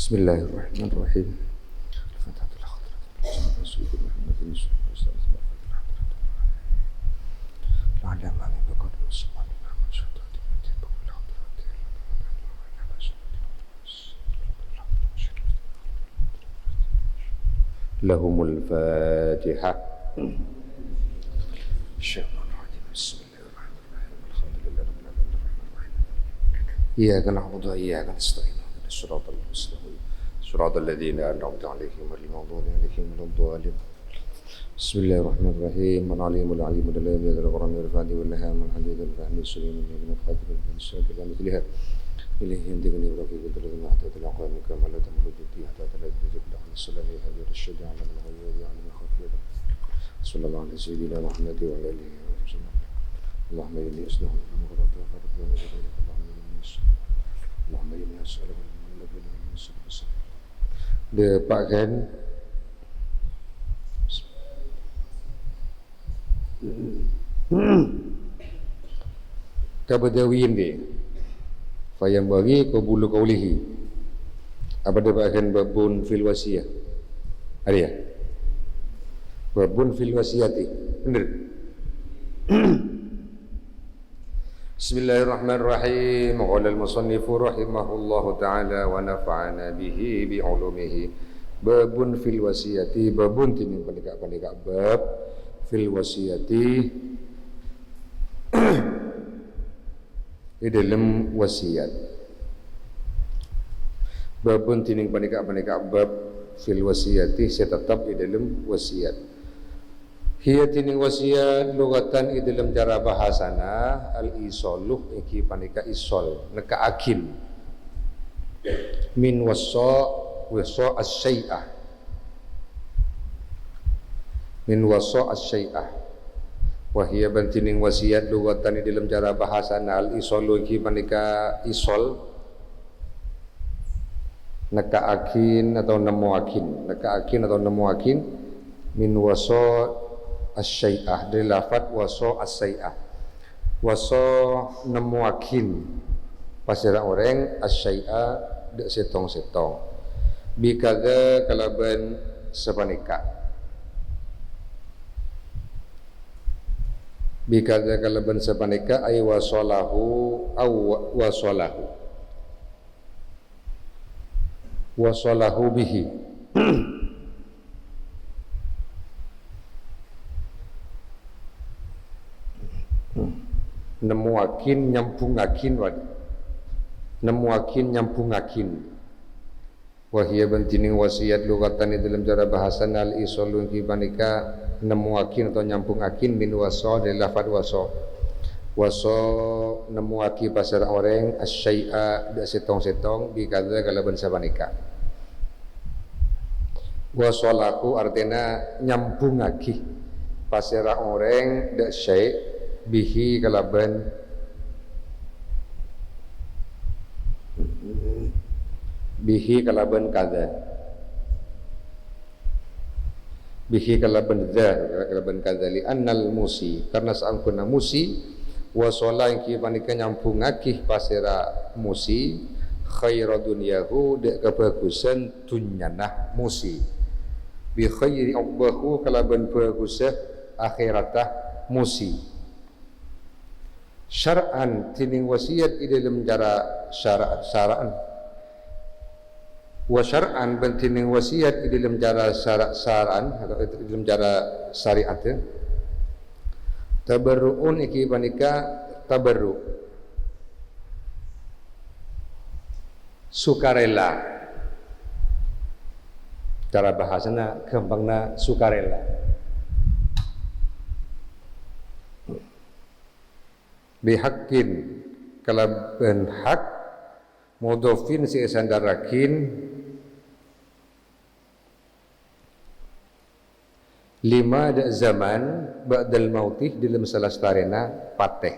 Bismillahirrahmanirrahim. Al-Fatihah al-Khadrat. Rasulullah Muhammadin sallallahu alaihi wasallam. Lahumul Fatihah. Iyyaka na'budu wa iyyaka nasta'in. Shiratal mustaqim. Shiratal ladzina an'amta 'alaihim ghairil maghdubi 'alaihim waladdallin. Bismillahirrahmanirrahim. Man 'alimul 'alimul lam yadhur Qur'an wal fadi wal laham al hadid al fahmi sulaiman bin fatih bin syakir dan mithliha. Ilahi indigni wa fi qudratina hatta talaqani kama la tamrudu hatta talaqani bil sulami hadir ash-shadi 'ala man ghayri 'ala man khafiyah. Sallallahu alaihi sayyidina Muhammad wa alihi wa sallam. Allahumma inni as'aluka min khairin ma ta'lamu wa Allahumma inni as'aluka de Pak Ken kabadawiyin dia fayam bagi qabulu qawlihi apa dia Pak Ken babun fil wasiyah ada ya babun fil wasiyati benar. Bismillahirrahmanirrahim. Qala al-musannif rahimahullahu ta'ala wa nafa'ana bihi bi 'ulumihi. Babun fil wasiyati, babun tining panika bab fil wasiyati di dalam wasiat. Babun tining panika bab fil wasiyati tetap di dalam wasiat. Hiya tining wasiat lugatan di dalam cara bahasana al-isoluh iki panika isol neka akin min wasa as-syai'ah min wasa as-syai'ah wa hiya bantining wasiat lugatan di dalam cara bahasana al-isoluh iki panika isol neka akin atau nemu akin min wasa as-syai'ah dari lafad waso as-syai'ah waso nemu akin pasira orang as-syai'ah dek setong bikada kalaban sepanika ay wasolahu aw wasolahu bihi nemu akin nyambung akin wahia bantining wasiat lugatan dalam cara bahasa al-isolun kibanika nemu akin atau nyambung akin min waso dari lafad waso nemu akin pasar orang asyai'a dak setong bikadza kalaban sabanika wasolaku artinya nyambung aki pasar orang dak syai' bihi kalaban kada li annal musi karena saangkuna musi wasala yang kibanika nyambung akih pasira musi khaira dunyahu dek kebagusan dunyanah musi bi khairi uqbahu kalaban bagusah akhiratah musi syar'an tining wasiat di dalam cara syara'an wa syar'an tining wasiat di dalam cara syara'an atau di dalam cara syariat tabarru'un iki panika tabarru sukarela cara bahasana gampangna sukarela bihaqqin kalaban hak mudhofin si sandarakin lima ada zaman ba'dal mautih dalam salastarena pateh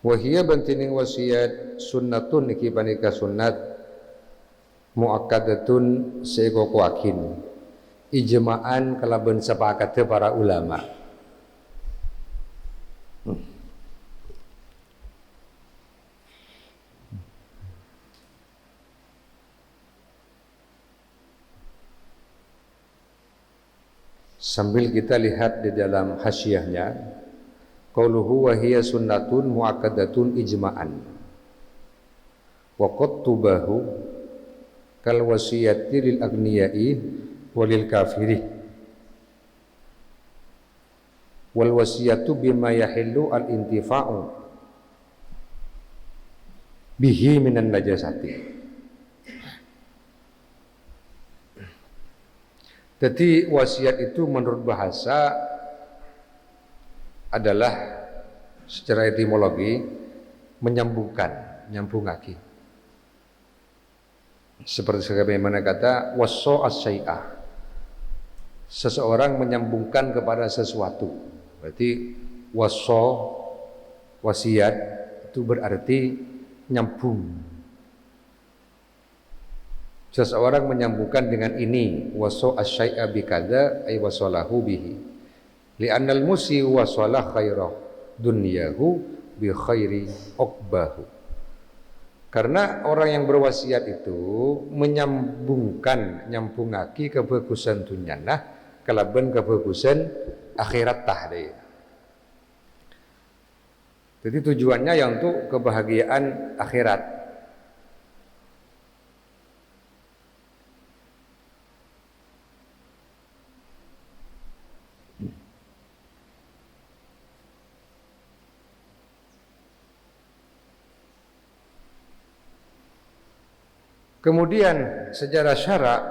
wahia bantining wasiat sunnatun iki panika sunnat muakkadatun seego kuakin ijma'an kalaban sepakat para ulama Sambil kita lihat di dalam hasyiahnya, qauluhu wa hiya sunnatun muakkadatun ijma'an wa qad tubahu kal wasiyati lil aghniyai walil kafiri wal wasiyatu bima yahillu al intifa'u bihi minan najasati. Jadi wasiat itu menurut bahasa adalah secara etimologi menyambungkan, nyambungake. Seperti sebagaimana kata wasso as-syai'ah, seseorang menyambungkan kepada sesuatu. Berarti wasso, wasiat itu berarti nyambung. Seseorang menyambungkan dengan ini, wasso as-syai'a bikadza ay wasalahu bihi. Li'annal musi wasalah khairah dunyahu bi khairi uqbahu. Karena orang yang berwasiat itu menyambungkan, nyambungake kebagusan dunyana kalaban kebagusan akhirat tahdi. Jadi tujuannya yang untuk kebahagiaan akhirat. Kemudian secara syarak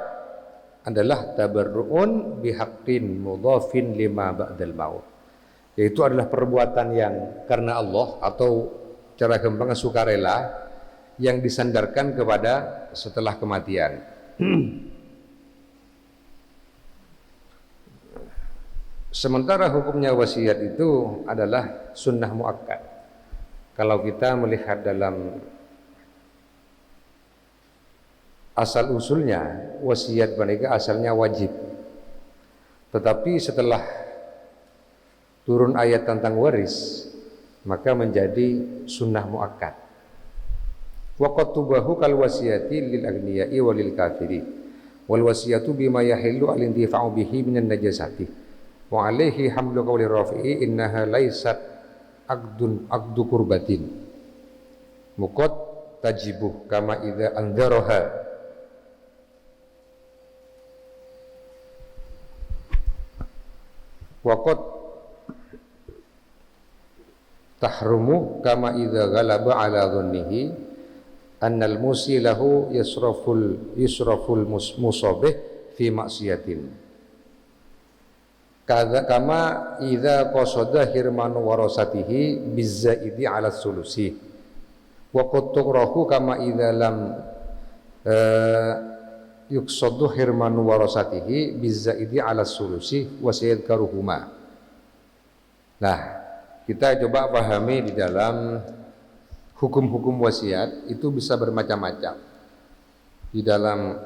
adalah tabarru'un bihaqqin mudhafin lima ba'dal maut, yaitu adalah perbuatan yang karena Allah atau cara gampang sukarela yang disandarkan kepada setelah kematian. Sementara hukumnya wasiat itu adalah sunnah muakkad. Kalau kita melihat dalam asal usulnya, wasiat mereka asalnya wajib. Tetapi setelah turun ayat tentang waris, maka menjadi sunnah muakkad. Wa qad tubahu kal wasiyati lil aghniyai walil kafiri. Wal wasiyatu bima yahillu al intifa'u bihi minan najasati. Wa alaihi hamlu qawli rafi'i innaha laysat aqdu qurbatin. Muqad tajibuh kama idza anzaraha. Waqad tahrumu kama idza ghalaba ala dhannihi annal musilahu yusraful musabih fi maksiatin kadza kama idza qasada hirmanu warasatihi bizzaidi ala sulusi wa qad tuqrahu kama idza lam yuqsadu hirmanu warasatihi bizzaidi ala sulusi wa sayadkaruhuma. Nah, kita coba pahami di dalam hukum-hukum wasiat itu bisa bermacam-macam. Di dalam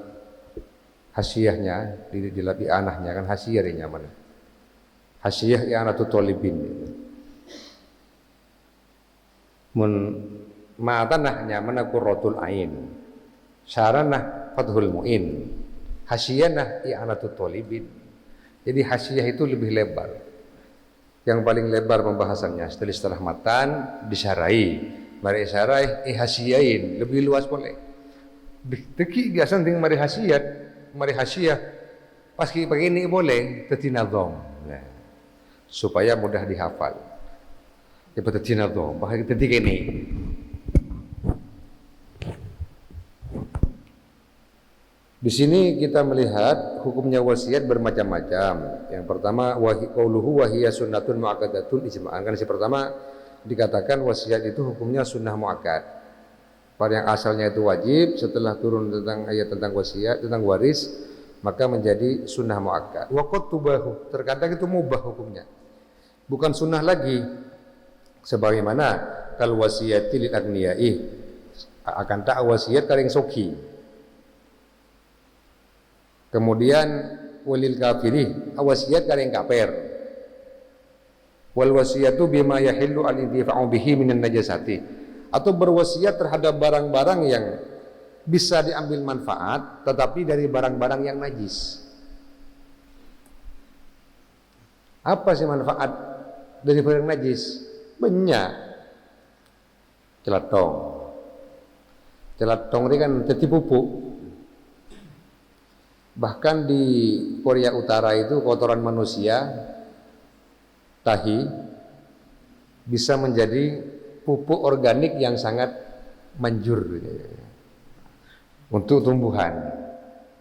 hasyiahnya, di anahnya kan hasyiah ini mana? Hasyiah i'anatu thalibin. Mun ma'atanahnya mana qurratul ain. Syaranah Fathul Mu'in, hasyianah i'anatu thalibin. Jadi hasyiah itu lebih lebar. Yang paling lebar pembahasannya setelah matan disyarai, mari syarai hasyiain lebih luas boleh. Teki gasan ting mari hasyiat, mari hasyiah pas begini boleh teti nazam. Nah, supaya mudah dihafal. Ya teti nazam, bahaya teti kene. Di sini kita melihat hukumnya wasiat bermacam-macam. Yang pertama qauluhu wa hiya sunnatun muakkadatun ijma'an. Kan yang pertama dikatakan wasiat itu hukumnya sunnah muakkad. Pada yang asalnya itu wajib, setelah turun tentang ayat tentang wasiat, tentang waris, maka menjadi sunnah muakkad. Wa qad tubahu, terkadang itu mubah hukumnya. Bukan sunnah lagi. Sebagaimana kal wasiyati lil aghniyai, akan tak wasiat karing soki. Kemudian walil kafiri, wasiat karing kafir. Wal wasiyatu bima yahillu al intifa'u bihi minan najasati, atau berwasiat terhadap barang-barang yang bisa diambil manfaat tetapi dari barang-barang yang najis. Apa sih manfaat dari barang najis? Banyak. Celatong. Celatong ini kan jadi pupuk. Bahkan di Korea Utara itu kotoran manusia, tahi, bisa menjadi pupuk organik yang sangat manjur untuk tumbuhan.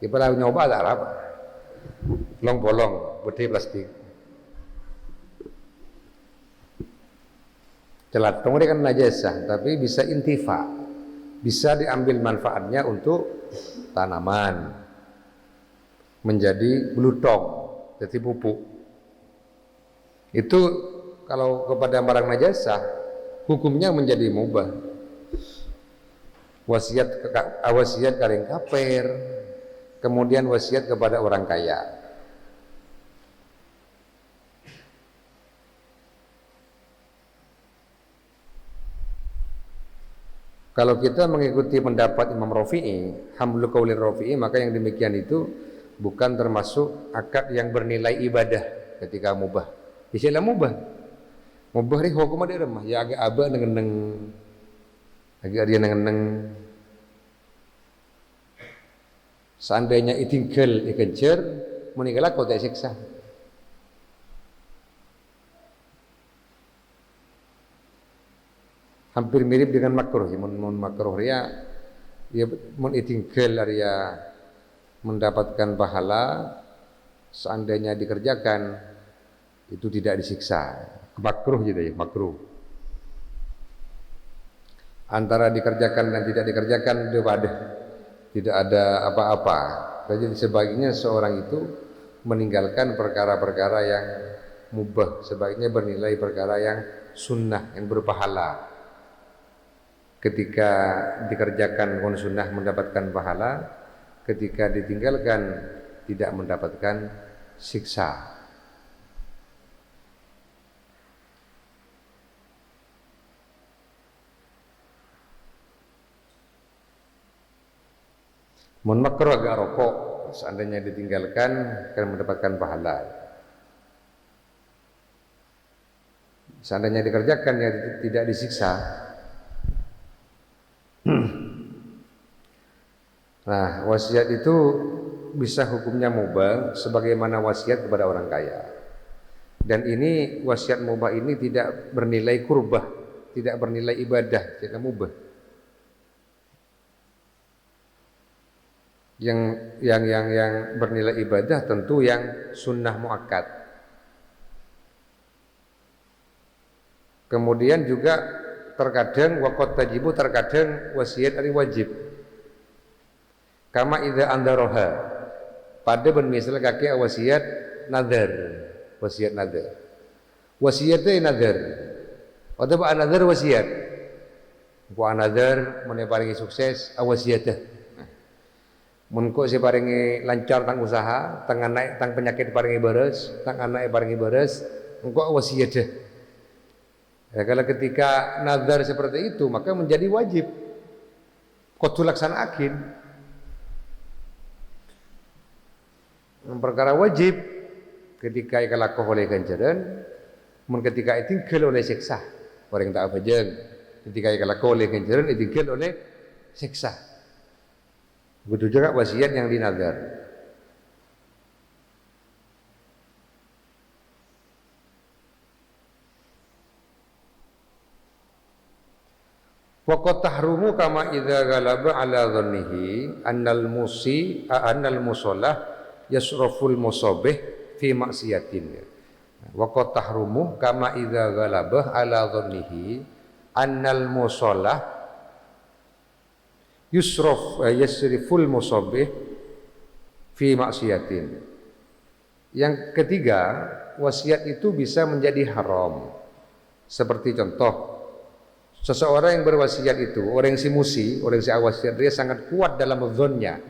Kita nyoba tak apa? Long bolong, putih plastik. Celatong ini kan najasah, tapi bisa intifa, bisa diambil manfaatnya untuk tanaman, menjadi belutong, jadi pupuk. Itu kalau kepada barang najasah, hukumnya menjadi mubah. Wasiat karing kaper, kemudian wasiat kepada orang kaya. Kalau kita mengikuti pendapat Imam Rafi'i, hamlu qauli Rafi'i, maka yang demikian itu bukan termasuk akad yang bernilai ibadah ketika mubah. Istilah mubah. Mubah ni hukum ada remah, ya agak aba neng agak dia neng seandainya itinggal ikencer meninggal kau tak siksa. Hampir mirip dengan makruh. Mun makruh dia mun itinggal dia mendapatkan pahala seandainya dikerjakan itu tidak disiksa. Makruh gitu ya, makruh. Antara dikerjakan dan tidak dikerjakan tidak ada apa-apa. Jadi sebaiknya seorang itu meninggalkan perkara-perkara yang mubah, sebaiknya bernilai perkara yang sunnah, yang berpahala. Ketika dikerjakan sunnah mendapatkan pahala, ketika ditinggalkan tidak mendapatkan siksa. Mun makruh agak rokok, seandainya ditinggalkan akan mendapatkan pahala. Seandainya dikerjakan ya tidak disiksa. Nah, wasiat itu bisa hukumnya mubah sebagaimana wasiat kepada orang kaya. Dan ini wasiat mubah ini tidak bernilai kurbah, tidak bernilai ibadah, tidak mubah. Yang bernilai ibadah tentu yang sunnah muakkad. Kemudian juga terkadang waqat tajibu, terkadang wasiat ari wajib. Kama idza andaroha, pada bermisal kaki wasiat nadar, wasiat nadar. Wasiatnya nadar. Atau ba nadar wasiat. Ku nadar mun paringi sukses wasiatnya. Mun kok si paringi lancar tang usaha, tang anak tang penyakit paringi beres, tang anak paringi beres, engko wasiatnya. Ya, kalau ketika nazar seperti itu maka menjadi wajib kudu laksanakeun. Perkara wajib ketika ikalakoh oleh ganjaran, mun ketika itinggal oleh siksa. Orang tak abajeng ketika ikalakoh oleh ganjaran itinggal oleh siksa. Begitu juga wasiat yang dinazar. Waqat tahrumu kama idza ghalaba ala dhannihi annal musallah yasraful musabih fi maksiatin. Waqat tahrumu kama idza ghalaba ala dhannihi annal musallah yasriful musabih fi maksiatin. Yang ketiga, wasiat itu bisa menjadi haram. Seperti contoh, seseorang yang berwasiat itu, orang yang si musi, orang yang si wasiat, dia sangat kuat dalam dzonnya,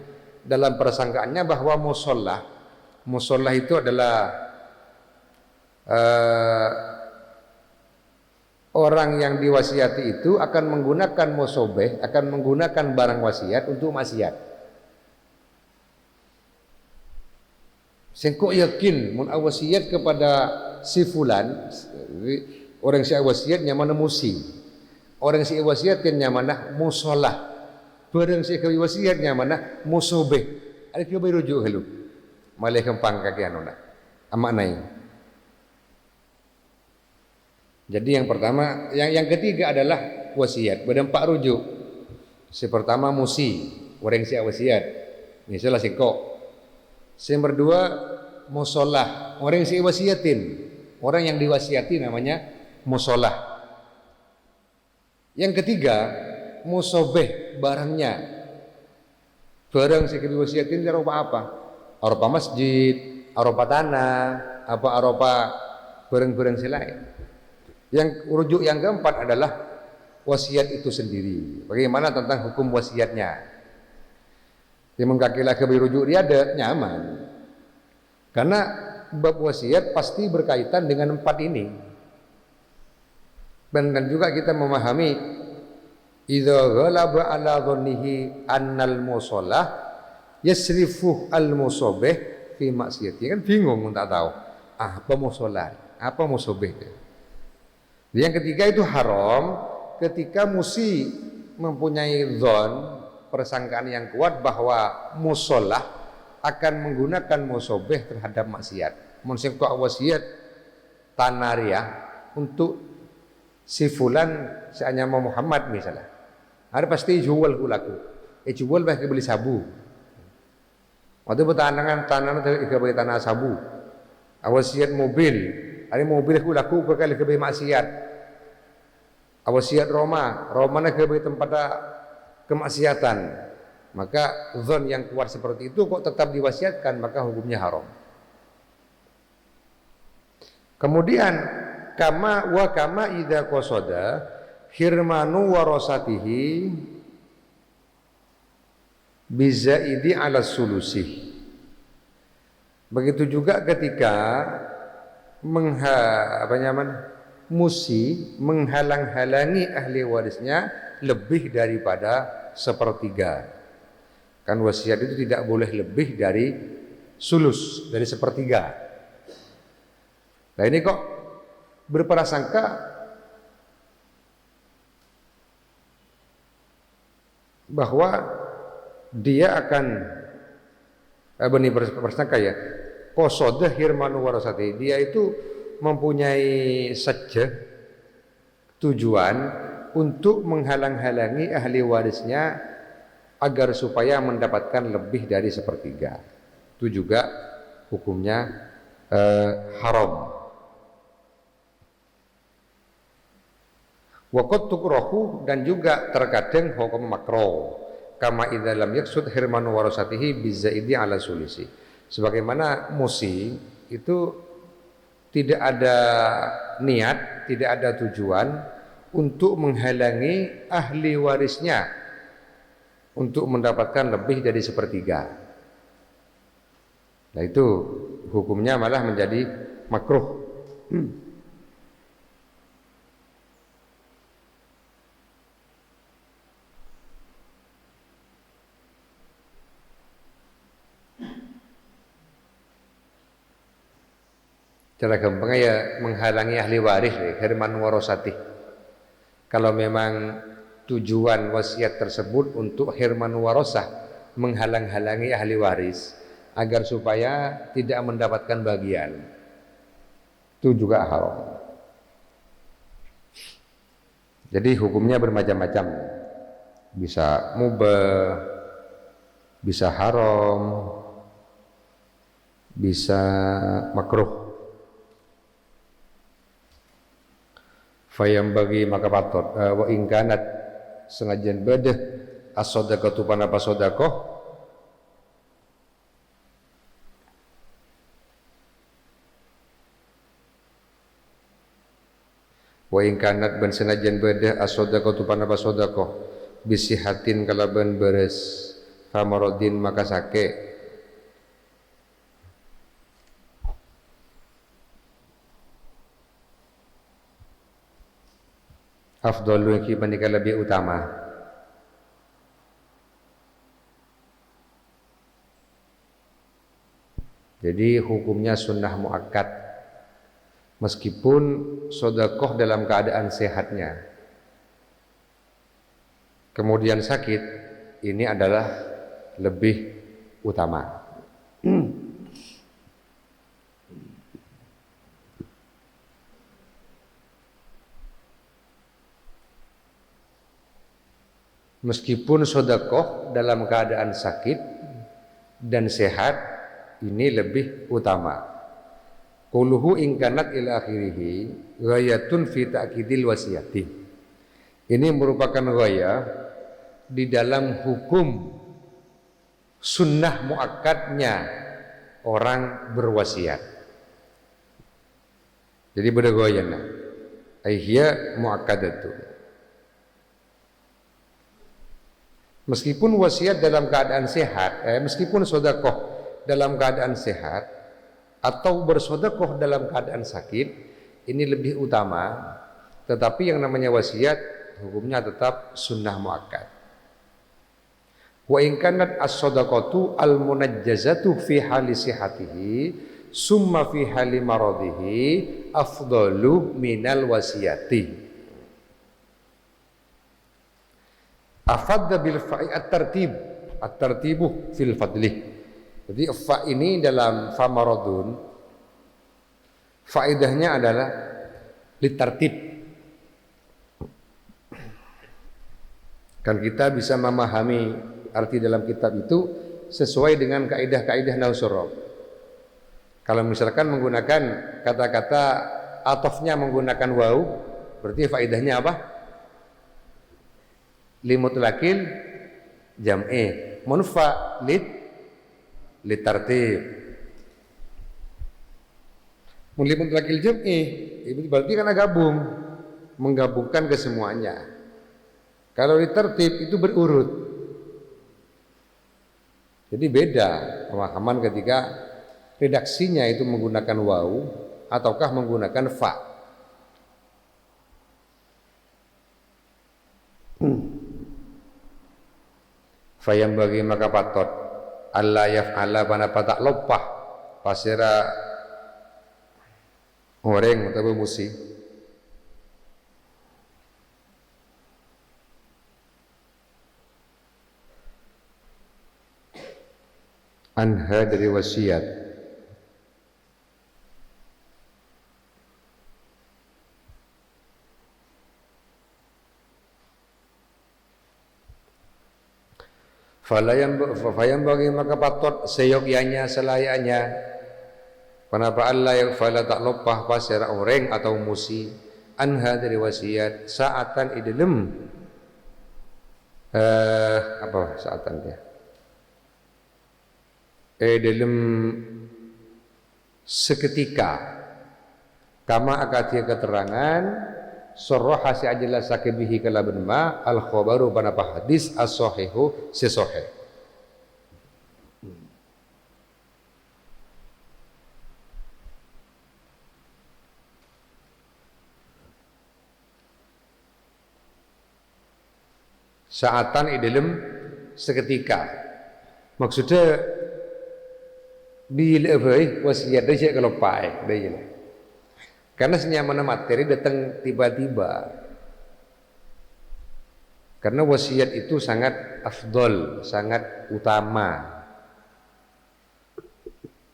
dalam persangkaannya bahwa musollah itu adalah orang yang diwasiati itu akan menggunakan musobeh, akan menggunakan barang wasiat untuk maksiat. Sengkok yakin mun wasiat kepada si fulan, orang si wasiatnya mana musi, orang si wasiatnya mana musolah, barang si wasiatnya mana musobeh. Ada kau berujuk helu, malah kempang kaki anuna, amak naik. Jadi yang pertama, yang ketiga adalah wasiat berdampak rujuk. Si pertama musi, orang si wasiat, misalnya si kok. Yang kedua musolah, orang yang diwasiatin, orang yang diwasiati namanya musolah. Yang ketiga musobeh, barangnya, barang yang diwasiatin arupa apa? Arupa masjid, arupa tanah, apa arupa barang-barang selain. Yang rujuk yang keempat adalah wasiat itu sendiri. Bagaimana tentang hukum wasiatnya? Yang mengkakilah kebirujuk dia ada nyaman, karena bab wasiat pasti berkaitan dengan empat ini. Dan juga kita memahami idza ghalaba ala dhannihi annal musallah yasrifu al musabih fi maksiyati. Kan bingung tak tahu apa musallah, apa musabih. Yang ketiga itu haram ketika musi mempunyai dzon, persangkaan yang kuat bahwa musolah akan menggunakan musobeh terhadap maksiat. Munsif kok wasiat tanaria untuk si fulan seanya Muhammad misalnya. Ada pasti jual kulaku. Jual bah beli sabu. Waktu bertandangan tanah itu beli tanah sabu. Wasiat mobil. Ada mobil kulaku berkali ke maksiat. Wasiat Roma nak ke tempat kemaksiatan, maka zon yang kuat seperti itu kok tetap diwasiatkan, maka hukumnya haram. Kemudian kama idza qasada hirmanu warasatihi bizaidi ala sulusi. Begitu juga ketika musi menghalang-halangi ahli warisnya lebih daripada sepertiga. Kan wasiat itu tidak boleh lebih dari sulus, dari sepertiga. Nah ini kok berprasangka bahwa dia akan berprasangka ya, qasada hirmanu warasati, dia itu mempunyai saja tujuan untuk menghalang-halangi ahli warisnya agar supaya mendapatkan lebih dari sepertiga. Itu juga hukumnya haram. Wa qad tukrahu, dan juga terkadang hukum makruh. Kama idza lam yaksud hirmanu warasatihi bizaidi ala sulisi. Sebagaimana musi itu tidak ada niat, tidak ada tujuan untuk menghalangi ahli warisnya untuk mendapatkan lebih dari sepertiga. Nah itu hukumnya malah menjadi makruh. Cara gampangnya ya menghalangi ahli waris, hirman warasati. Kalau memang tujuan wasiat tersebut untuk hirman warasah, menghalang-halangi ahli waris agar supaya tidak mendapatkan bagian, itu juga haram. Jadi hukumnya bermacam-macam, bisa mubah, bisa haram, bisa makruh. Fayam bagi maka patut wa ingkanat sengajan badah as-sadaqatu panapa sedekah wa ingkanat ban senajan badah as-sadaqatu panapa sedekah bisihatin kalaban beres famaradin maka sake afdalu iki menika lebih utama. Jadi hukumnya sunnah muakkad. meskipun sedekah dalam keadaan sehatnya, kemudian sakit, ini adalah lebih utama. Meskipun sedekah dalam keadaan sakit dan sehat, ini lebih utama. Quluhu in kanat ila akhirih ghayatun fi ta'kidil wasiyati. Ini merupakan ghayah di dalam hukum sunnah muakkadnya orang berwasiat. Jadi beda ghayana. Aihiya muakkadatu. Meskipun wasiat dalam keadaan sehat, meskipun sedekah dalam keadaan sehat atau bersedekah dalam keadaan sakit, ini lebih utama. Tetapi yang namanya wasiat hukumnya tetap sunnah muakkad. Wa in kanat as-sadaqatu al-munajjazatu fi hali sihatihi summa fi hali maradihi afdalu minal wasiyati. Afadda bil fa'i at-tartibu fil fadlih. Jadi fa ini dalam fa maradun faedahnya adalah litartib. Kan kita bisa memahami arti dalam kitab itu sesuai dengan kaidah-kaidah nahwu sorof. Kalau misalkan menggunakan kata-kata atofnya menggunakan waw, berarti faedahnya apa? Limutlaqil jam'i munfa litartib. Limutlaqil jam'i itu berarti karena gabung, menggabungkan kesemuanya. Kalau litartib itu berurut. Jadi beda pemahaman ketika redaksinya itu menggunakan waw ataukah menggunakan fa. Fayam bagi maka patot Allah yaf'ala panapa tak lopah pasira orang atau musi anha dari wasiat Fayam bagi maka patut seyogyanya selayaknya kenapa Allah yang fala tak lopah pasir orang atau musi anha dari wasiat saatan idilem apa saatan dia dalam seketika kama akatia keterangan Surah si ajalah sakibihi kalaban ma al khabaru panapa hadis as-sahihu si sahih. Saatan idilem seketika. Maksudnya bila wasiat dia kalau pai dia. Karena senyamana materi datang tiba-tiba. Karena wasiat itu sangat afdol, sangat utama.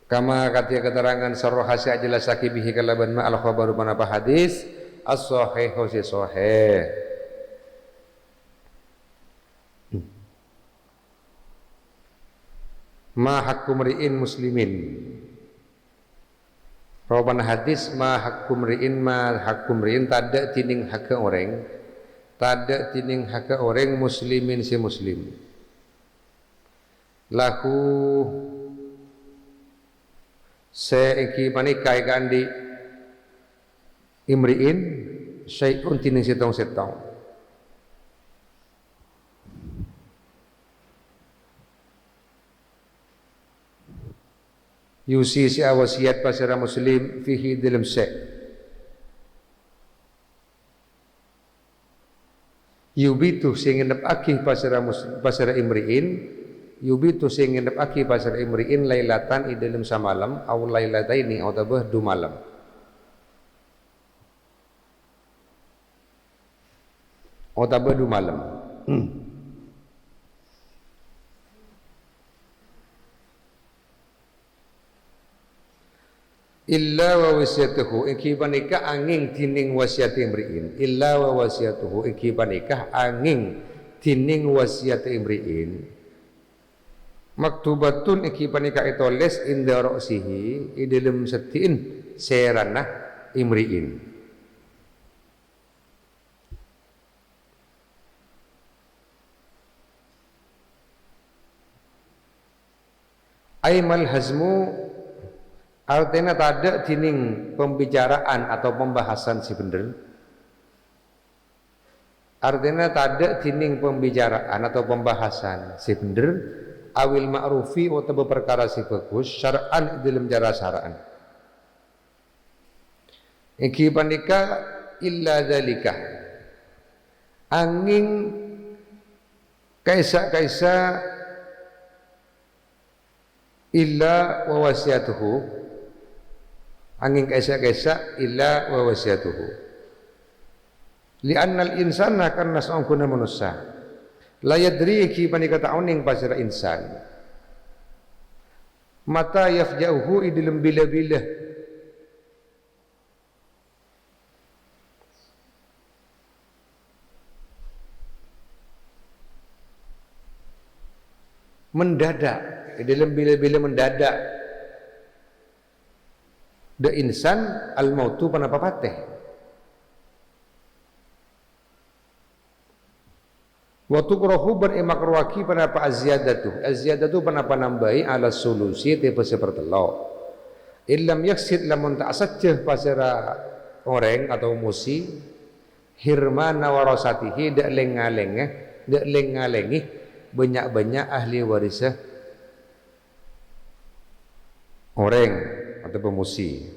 Kama katia keterangan sarah si ajalah sakibihi kalaban ma al khabaru panapa hadis as-sahihu si sahih. Ma hakku mri'in muslimin. Rawan hadis ma hakkum ri'in tada tining hak orang muslimin si muslim lahu seiki manikai kandi imri'in syai'un tining setong yusi si wasiat pasara muslim fihi dalam syai' yubitu sing ngendep akih pasara imriin yubitu sing ngendep akih pasara imriin lailatan i dalam samalam au lailataini au tabah du malam otabadu malam. Illa wa wasiyatuhu iki panika angin tining wasiat imriin. Illa wa wasiyatuhu iki panika angin tining wasiat imriin. Maktubatun iki panika itulis inda ra'sihi idilem setiin serana imriin. Aimal hazmu artinya tak ada tining pembicaraan atau pembahasan si bener. Artinya tak ada tining pembicaraan atau pembahasan si bener. Awil ma'rufi atau perkara si bagus syar'an dalam cara syar'an. Iki panika illa dzalika. Angin kaisa illa wa wasiyatuhu. Angin kaisa illa wa wasiyatuhu. Li'anna al-insana karena seorang kuna manusia la yadri ki panika ta'uning pasira insan mata yafja'uhu idilem bila-bila mendadak idilem bila-bila mendadak de insan al-mautu panapa pateh. Waktu kurahu berimakruaki panapa aziyadatu panapa nambahi ala solusi tipe sepertelo. Illam yaksid lamun tak saja pasera orang atau musi hirmana warasatihi dak lengalengi banyak-banyak ahli warisah orang atau pemusi.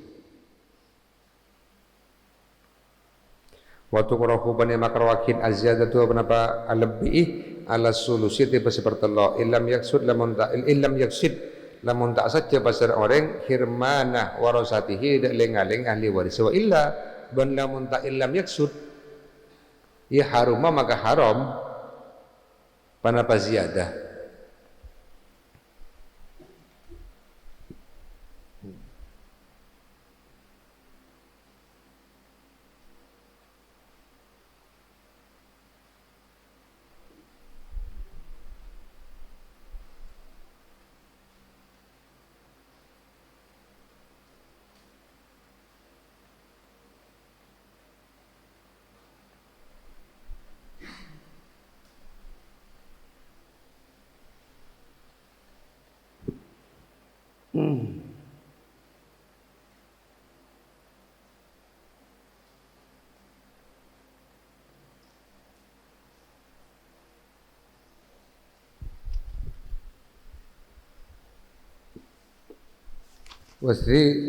Waktu kurahu bani makrawakin aziyadatu penapa lebih ala solusi tipe seperti Allah illam yaksid lamun tak saja pasar orang hirmana warasatihi dak lengaling ahli waris wa illa ban lamun tak illam yaksud ya haruma maka haram panapa ziyadah.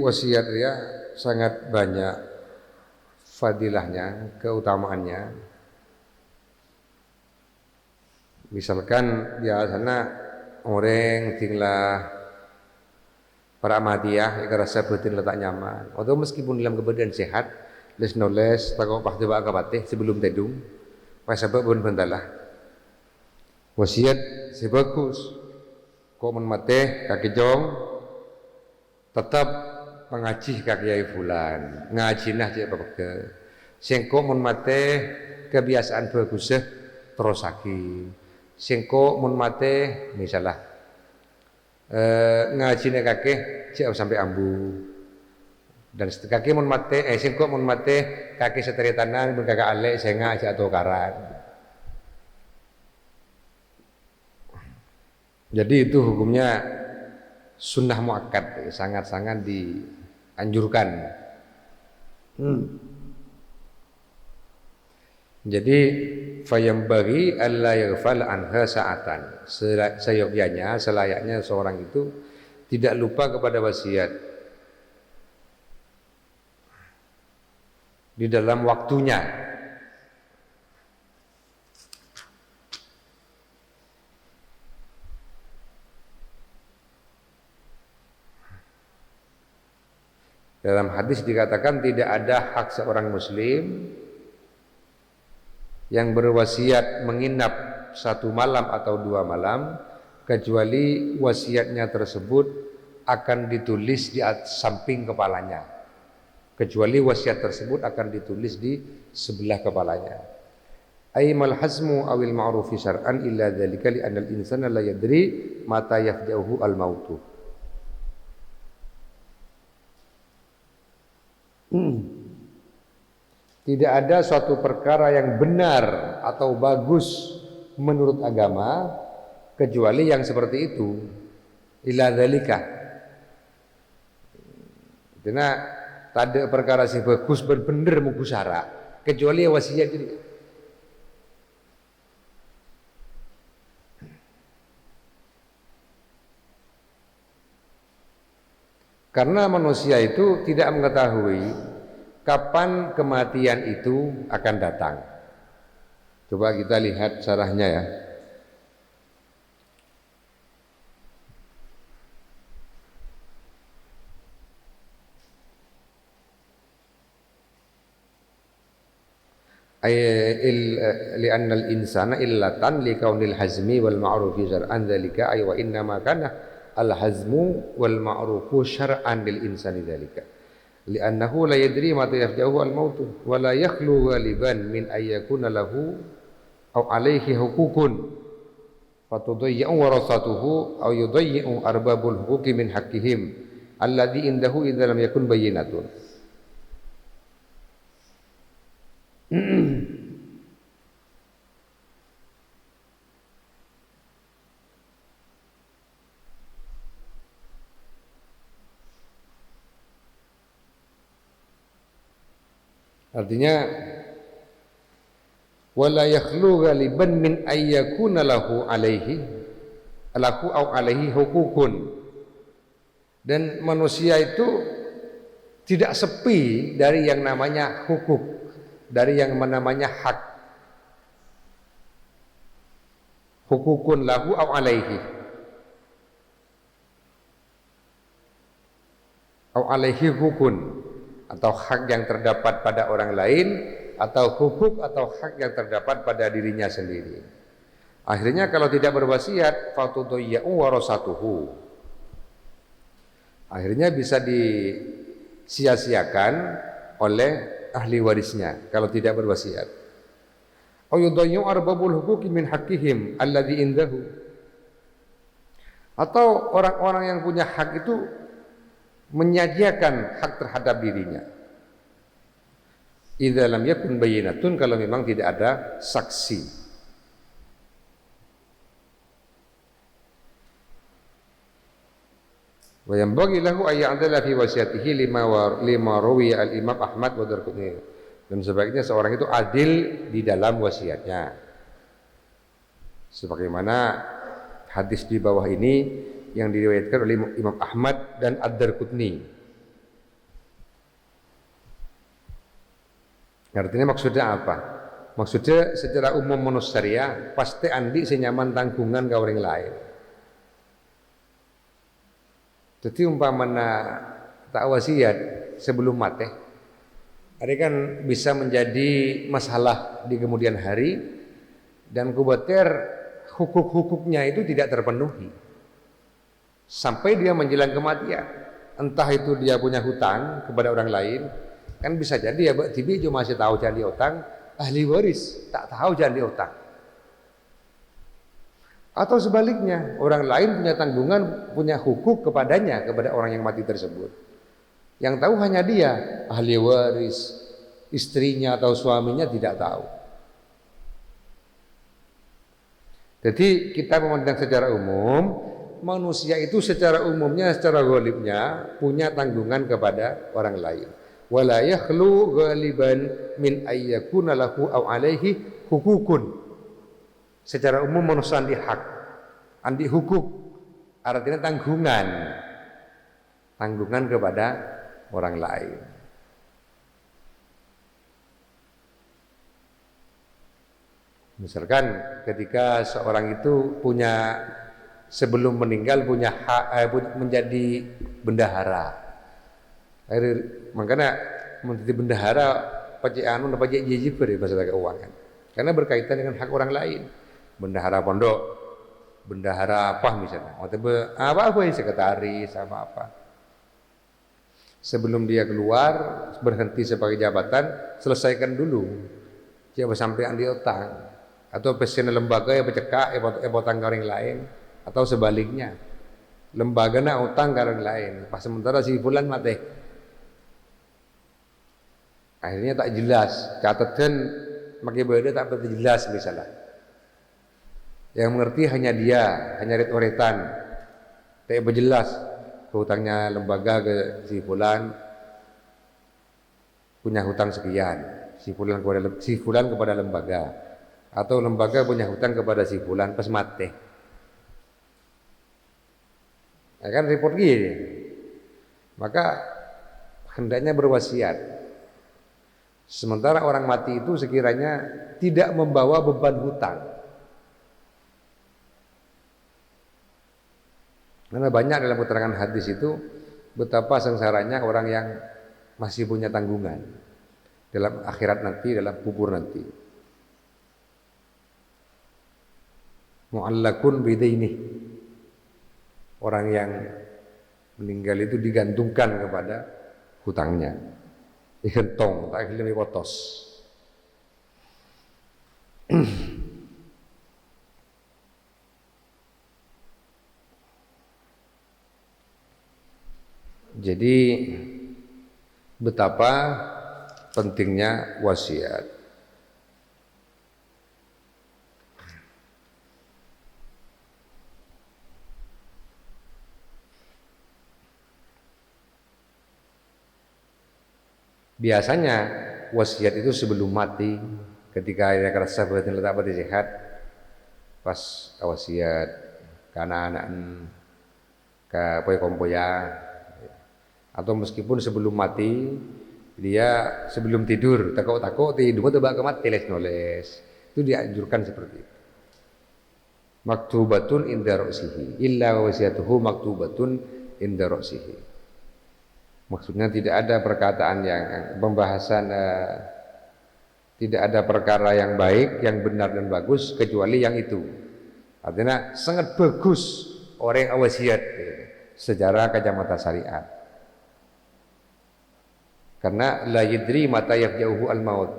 Wasiat dia sangat banyak fadilahnya, keutamaannya. Misalkan biasanya orang tinggal para amadiyah yang rasa batin letak nyaman, atau meskipun dalam keadaan sehat, les noles takut pasti bakal kapatih sebelum tidur, pas sebab pun bentalah. Wasiat sebagus, kau menmate kaki jong, tetap mengaji kakiai fulan, ngaji nah cek apa sengko mun mate kebiasaan bagusnya terosaki, sengko mun mate misalnya ngaji nih kakek cek sampai ambu, dan kaki mun mate sengko mun mate kaki seteri tanan mun kakak alek senga cek atau karan. Jadi itu hukumnya sunnah muakkad, sangat-sangat dianjurkan. Jadi fayambaghi alla yaghfal anha sa'atan. Seyogyanya, selayaknya seorang itu tidak lupa kepada wasiat di dalam waktunya. Dalam hadis dikatakan tidak ada hak seorang muslim yang berwasiat menginap 1 malam atau 2 malam, kecuali wasiatnya tersebut akan ditulis di samping kepalanya. Kecuali wasiat tersebut akan ditulis di sebelah kepalanya. Aimal hazmu awil ma'rufi syar'an illa dzalika li anal insana la yadri mata yafja'uhu al mautu. Tidak ada suatu perkara yang benar atau bagus menurut agama kecuali yang seperti itu. Illa dzalika. Karena tak ada perkara sing bagus bener mugu syara kecuali wasiat ini. Karena manusia itu tidak mengetahui kapan kematian itu akan datang. Coba kita lihat syarahnya ya. Li'anna al-insana illatan liqaunil hazmi wal ma'rufi syar'an dzalika ay wa inna ma kana al-hazmu wal ma'rufu syar'an lil insani dzalika li'annahu la yadri mata yafja'uhu al-mautu wa la yakhlu ghaliban min ayyakuna lahu aw alayhi hukukun fatudayyi'u warasatuhu aw yudayyi'u arbabul huquqi min haqqihim alladhi indahu idza lam yakun bayyinatun. Artinya wala yakhlu ghaliban min ayyakuna lahu aw alaihi hukukun, dan manusia itu tidak sepi dari yang namanya hukuk, dari yang namanya hak. Hukukun lahu aw alaihi hukun, atau hak yang terdapat pada orang lain, atau hukuk atau hak yang terdapat pada dirinya sendiri. Akhirnya kalau tidak berwasiat fatudayyi'u warasatuhu, akhirnya bisa disia-siakan oleh ahli warisnya kalau tidak berwasiat. Aw yudayyi'u arbabul huquqi min haqqihim alladhi indahu, atau orang-orang yang punya hak itu menyajiakan hak terhadap dirinya. Idza lam yakun bayyinatun, kalau memang tidak ada saksi. Wa yanbaghi lahu ay ya'dala fi wasiyatihi lima rawiya al-Imam Ahmad wa Darqutni, dan sebaiknya seorang itu adil di dalam wasiatnya, sebagaimana hadis di bawah ini yang diriwayatkan oleh Imam Ahmad dan Ad-Darqutni. Artinya maksudnya apa? Maksudnya secara umum manusia pasti andi senyaman tanggungan ke orang lain. Jadi umpamana tak wasiat sebelum mati, ini kan bisa menjadi masalah di kemudian hari, dan kubatir hukuk-hukuknya itu tidak terpenuhi sampai dia menjelang kematian. Entah itu dia punya hutang kepada orang lain, kan bisa jadi ya tibi cuma masih tahu jadi utang, ahli waris tak tahu jadi utang. Atau sebaliknya, orang lain punya tanggungan, punya hukuk kepadanya, kepada orang yang mati tersebut. Yang tahu hanya dia, ahli waris, istrinya atau suaminya tidak tahu. Jadi kita memandang secara umum, manusia itu secara umumnya, secara ghalibnya punya tanggungan kepada orang lain. Wala yakhlu ghaliban min ayyakuna lahu aw alaihi hukukun. Secara umum manusia andi hak, andi hukuk, artinya tanggungan kepada orang lain. Misalkan ketika seorang itu punya, sebelum meninggal punya hak, menjadi bendahara. Makanya menjadi bendahara pajak anu pajak jijib bahasa keuangan. karena berkaitan dengan hak orang lain. Bendahara pondok, bendahara apa misalnya, atau apa yang sekretaris apa. Sebelum dia keluar berhenti sebagai jabatan, selesaikan dulu siapa sampai yang diutang, atau pesen lembaga yang bercekak potang orang lain, atau sebaliknya lembaga nak utang ke orang lain pas sementara si fulan mati, akhirnya tak jelas, catatan makai beda tak betul jelas misalnya, yang mengerti hanya dia, hanya ret-retan, tak berjelas hutangnya lembaga ke si fulan punya hutang sekian, si fulan kepada lembaga, atau lembaga punya hutang kepada si fulan pas mati, ya kan report gini. Maka hendaknya berwasiat. Sementara orang mati itu sekiranya tidak membawa beban hutang. Karena banyak dalam keterangan hadis itu betapa sengsaranya orang yang masih punya tanggungan dalam akhirat nanti, dalam kubur nanti. Mu'allakun bidaini. Orang yang meninggal itu digantungkan kepada hutangnya. Digentong, tak hilmi potos. Jadi betapa pentingnya wasiat. Biasanya wasiat itu sebelum mati, ketika dia kerasa batin letak batin sehat, pas wasiat ke anak-anak, ke poy-kompoya, atau meskipun sebelum mati dia sebelum tidur takut tidur tebak kemat teles noles, itu dianjurkan seperti itu. Maktubatun inda ra'sihi illa wasiatuhu maktubatun inda ra'sihi. Maksudnya tidak ada perkataan yang pembahasan tidak ada perkara yang baik, yang benar dan bagus kecuali yang itu. Artinya sangat bagus orang yang wasiat secara kacamata syariat. Karena la yadri mata yafja'uhu al-maut.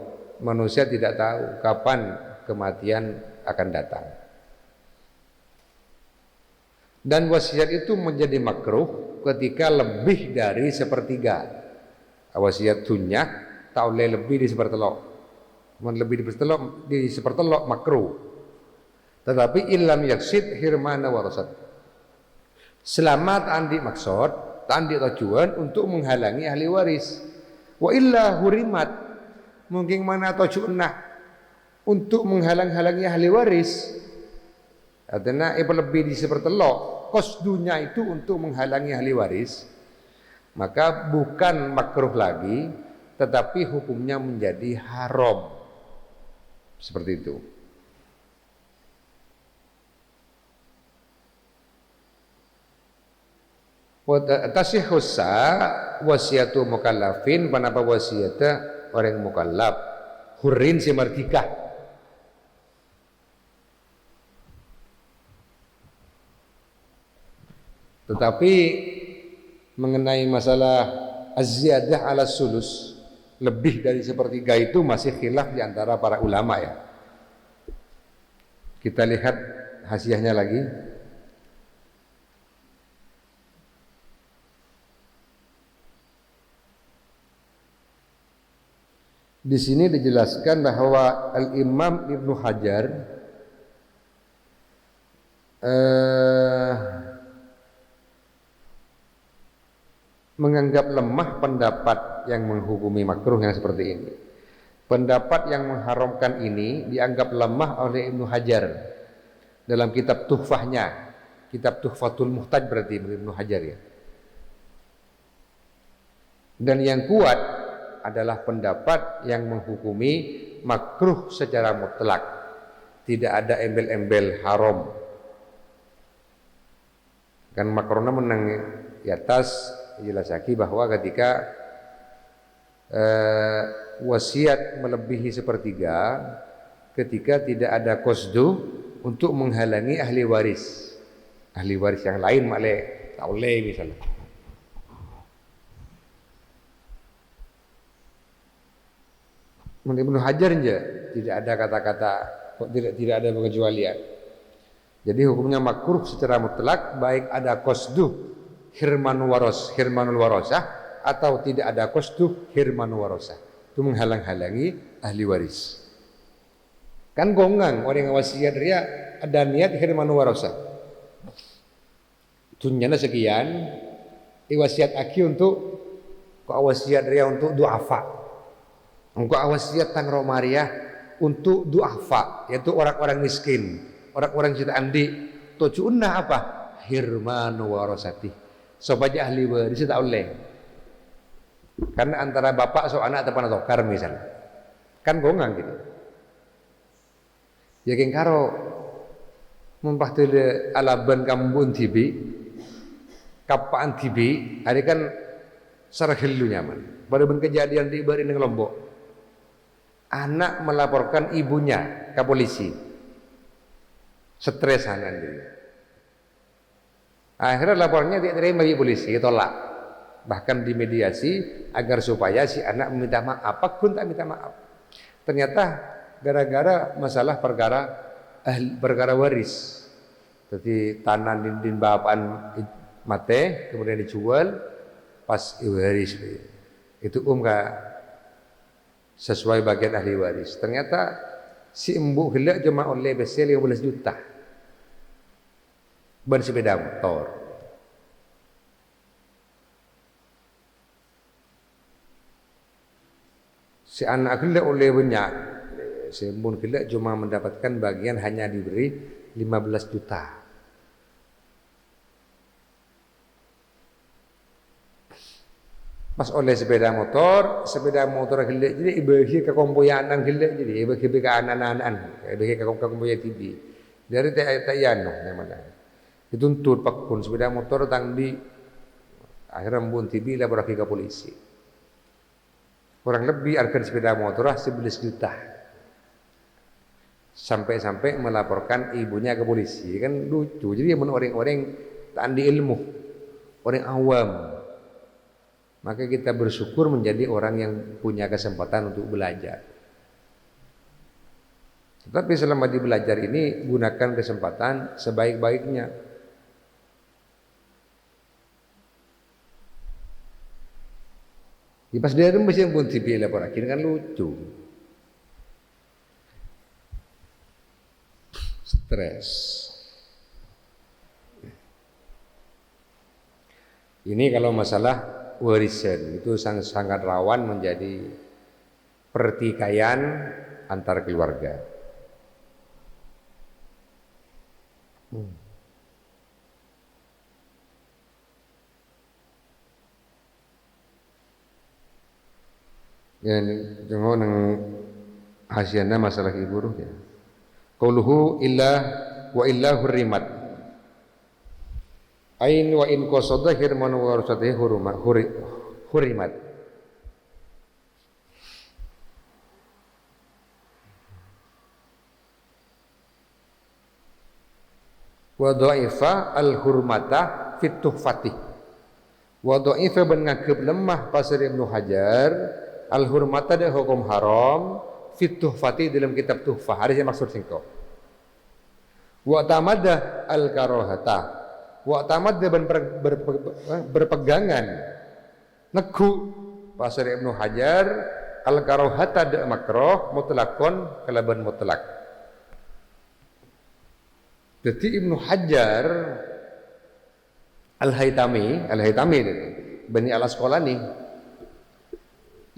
Manusia tidak tahu kapan kematian akan datang. Dan wasiat itu menjadi makruh ketika lebih dari sepertiga. Wasiat dunya tak boleh lebih di sepertelok. Lebih di sepertelok makruh. Tetapi illam yaksid hirmana warasat. Selamat andi maksud, andi tujuan untuk menghalangi ahli waris. Wa illa hurimat, mungkin mana tujuannya untuk menghalang-halangi ahli waris. Artinya lebih di sepertelok, kosdunya itu untuk menghalangi ahli waris, maka bukan makruh lagi, tetapi hukumnya menjadi haram. Seperti itu. Tasihhusa wasiatu mukallafin, panapa wasiata orang mukallaf hurin si merdeka. Tetapi mengenai masalah az-ziyadah ala sulus, lebih dari sepertiga itu masih khilaf di antara para ulama ya. Kita lihat hasiahnya lagi. Di sini dijelaskan bahwa Al-Imam Ibnu Hajar menganggap lemah pendapat yang menghukumi makruh yang seperti ini. Pendapat yang mengharamkan ini dianggap lemah oleh Ibnu Hajar dalam kitab Tuhfahnya, kitab Tuhfatul Muhtaj berarti Ibnu Hajar ya. Dan yang kuat adalah pendapat yang menghukumi makruh secara mutlak, tidak ada embel-embel haram. Kan makruhnya menang di atas jelasaki bahwa ketika wasiat melebihi sepertiga, ketika tidak ada qasdu untuk menghalangi ahli waris yang lain malah tak boleh misalnya. Menurut Ibnu Hajar aja tidak ada kata-kata, tidak ada pengecualian. Jadi hukumnya makruh secara mutlak baik ada qasdu hirmanul warasah atau tidak ada qasdu hirmanul warasah. Itu menghalang-halangi ahli waris. Kan gongang orang yang wasiat dia ada niat hirmanul warasah. Tunyana sekian, wasiat aki untuk wasiat dia untuk duafa. Engkau wasiat tang Romaria untuk duafa, yaitu orang-orang miskin, orang-orang cita andi. Tujuannya apa? Hirmanu warasati. Supaya ahli waris tak oleh. Karena antara bapak so anak atau anak tokar misalnya. Kan gongang gitu. Ya geng karo mempahtele alaban kambun tibi, kapaan tibi, hari kan sarahelu nyaman. Pada kejadian di Bari dengan Lombok. Anak melaporkan ibunya ke polisi. Stresan dia. Akhirnya laporannya diterima di polisi, tolak. Bahkan dimediasi agar supaya si anak meminta maaf, pun tak minta maaf. Ternyata gara-gara masalah perkara waris. Jadi tanah din bapaan mate kemudian dijual pas waris. Itu sesuai bagian ahli waris. Ternyata si embu gelak cuma oleh besel 15 juta. Ban sepeda motor. Si anak gelak oleh banyak. Si embu gelak cuma mendapatkan bagian hanya diberi 15 juta. Pas oleh sepeda motor gelek jadi bagi ke kompoyanan gelek jadi bagi ke anak-anak bagi ke kompoya TV dari tak yano namanya dituntut pakun sepeda motor tang di akhirnya mbun TV lah berakhir ke polisi kurang lebih harga sepeda motor 11 juta sampai melaporkan ibunya ke polisi kan lucu jadi orang-orang tak andi ilmu orang awam. Maka kita bersyukur menjadi orang yang punya kesempatan untuk belajar. Tetapi selama di belajar ini gunakan kesempatan sebaik-baiknya. Di pas dia mesti pun TV lapor akhirnya kan lucu. Stres. Ini kalau masalah warisan itu sangat rawan menjadi pertikaian antar keluarga. Ya, jangan nang hasiana masalah ibu ya. Qauluhu illa wa illa hurrimat. Ain wa in qasada hirman wa warasatihi hurimat. Wa dha'ifa al-hurmata fit tuhfatih. Wa dha'ifa ben ngagep lemah pasir Ibnu Hajar al-hurmata de hukum haram fit tuhfati dalam kitab tuhfah. Ada yang maksud singko. Wa tamada al-karahata. Wa tamad dia berpegangan negu pasar Ibnu Hajar al-karahata de makruh mutlakon kalaban mutlak. Jadi Ibnu Hajar Al-Haytami Bani Al-Asqalani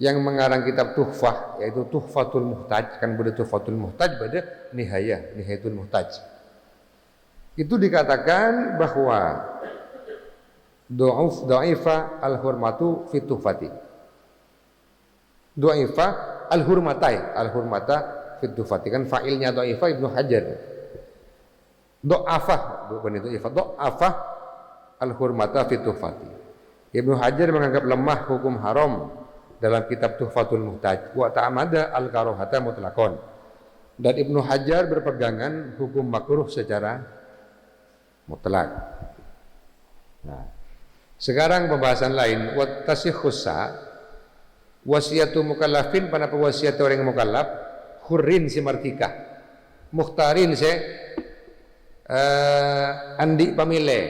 yang mengarang kitab Tuhfah yaitu Tuhfatul Muhtaj kan pada Tuhfatul Muhtaj pada Nihayatul Muhtaj. Itu dikatakan bahwa dha'ifa al-hurmatu fi tuhfati. Dha'ifa al-hurmata fi tuhfati kan fa'ilnya dha'ifa Ibnu Hajar. Dha'afa bukan itu dha'ifa, dha'afa al-hurmata fi tuhfati. Ibnu Hajar menganggap lemah hukum haram dalam kitab Tuhfatul Muhtaj wa ta'amada al-karahata mutlaqan. Dan Ibnu Hajar berpegangan hukum makruh secara mutlak. Nah, sekarang pembahasan lain, wa tasihhusa wasiatu mukallafin, pada wasiat orang mukallaf, hurrin si martika, mukhtarin si andi pamilih,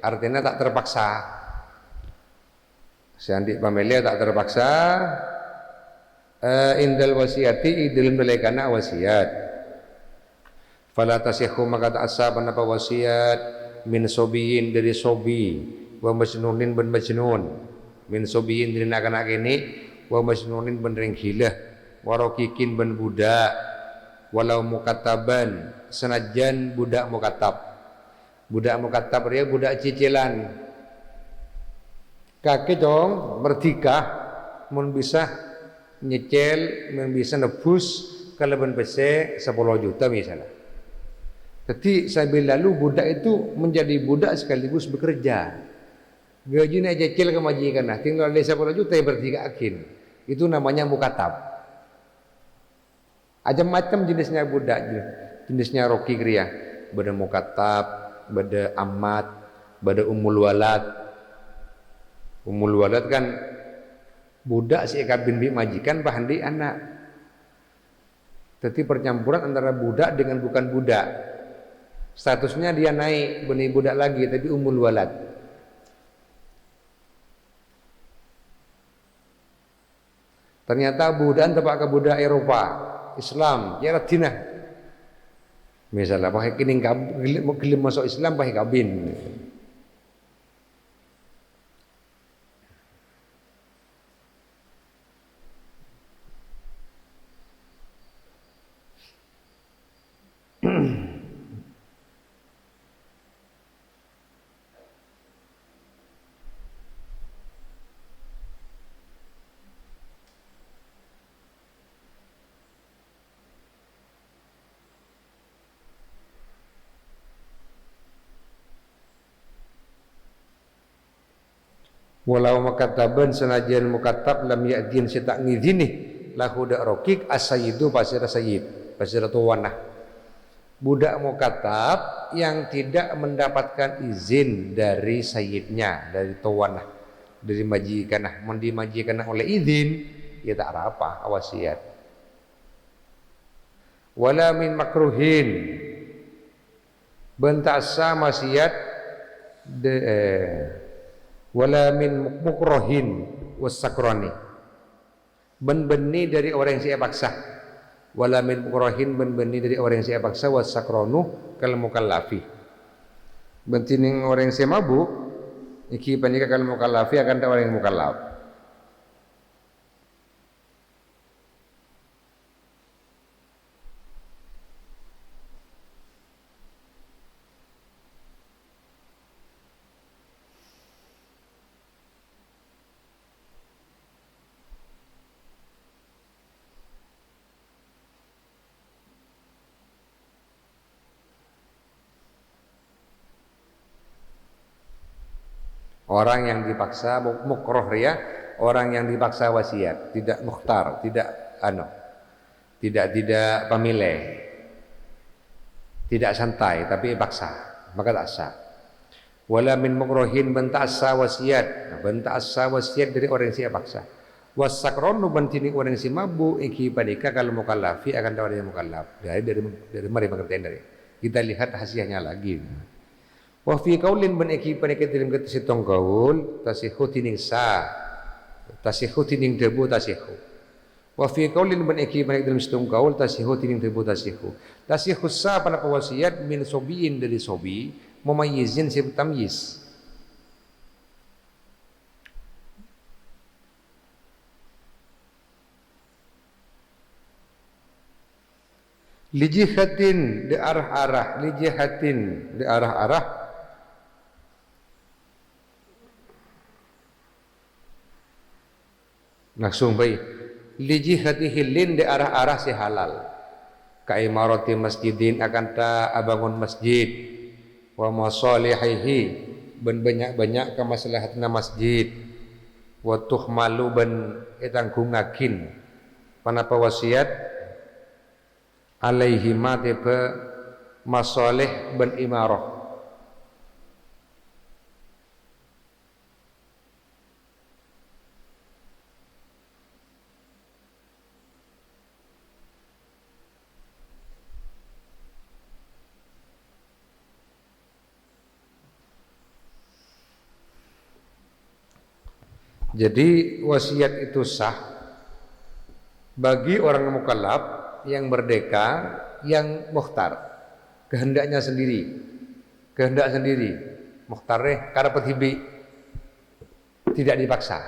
artinya tak terpaksa. Si andi pamilih tak terpaksa, indal wasiati dalam melaikana wasiat. Fala tasihhu, maka tak asab apa wasiat min sobiyin, dari sobi, wa majnunin ben majnun, min sobiyin dari anak-anak ini, wa majnunin ben ring gila, wa raqiqin ben budak, walau mukataban, senajan budak mukatab. Budak mukatab dia budak cicilan. Kaki dong merdeka, mun bisa nyicil, mun bisa nebus kelebihan PC 10 juta misalnya. Jadi sambil lalu budak itu menjadi budak sekaligus bekerja. Gajinya cicil ke majikan, nah tinggal di 10 juta yang berdikakin. Itu namanya mukatab. Macam-macam jenisnya budak, jenisnya roki kriya. Bada mukatab, bada amat, bada umul walad. Umul walad kan budak si kabin bi majikan bahan di anak. Jadi percampuran antara budak dengan bukan budak. Statusnya dia naik benih budak lagi tapi umul walad. Ternyata budak tepak ke budak Eropa, Islam, ya radinah. Misalnya pakai kining gelim masuk Islam pakai kabin. Walau mukataban, senajan mukatab lam ya'din si tak ngizini lahu dak rokik as-sayyidu pasir sayyid, pasir tuwanah. Budak mukatab yang tidak mendapatkan izin dari sayyidnya, dari tuwanah, dari majikanah, mandi majikanah oleh izin, ya tak apa wasiat. Wala min makruhin, bentasa wasiat wala min mukrohin wasakroni, ben-beni dari orang yang saya paksa. Wala min mukrohin, ben-beni dari orang yang saya paksa, wasakronu kal mukallafi, bentining orang yang saya mabuk iki panika kal mukallafi akan ada orang yang mukallaf. Orang yang dipaksa mukroh ya, orang yang dipaksa wasiat, tidak mukhtar, tidak tidak pemilih, tidak santai tapi paksa, maka tak sah. Wala min mukrohin benta asa wasiat, benta asa wasiat dari orang yang paksa. Wasakronu bentini orang yang mabuk iki panika kalau mukallafi akan ada orang yang mukallaf. Dari mari pengertian dari. Kita lihat hasilnya lagi. Wa fi qaulin ban iki panika dalam kata sitong gaul tasihhu tining sa, tasihhu tining debu tasihhu. Wa fi qaulin ban iki panika dalam sitong gaul tasihhu tining debu tasihhu. Tasihhu sa pada wasiat min sobiin dari sobi mumayyizin si tamyiz. Lijihatin di arah-arah, lijihatin di arah-arah, langsung baik. Lijihati hilin di arah-arah si halal. Ka imarati masjidin akan ta abangun masjid. Wa masalihihi ben banyak-banyak kemaslahatna masjid. Wa tuhmalu ben etanggungakin. Panapa wasiat alaihima tiba masalih ben imarah. Jadi wasiat itu sah bagi orang mukallaf yang merdeka, yang mukhtar, kehendaknya sendiri, kehendak sendiri, mukhtarnya karena hibi, tidak dipaksa.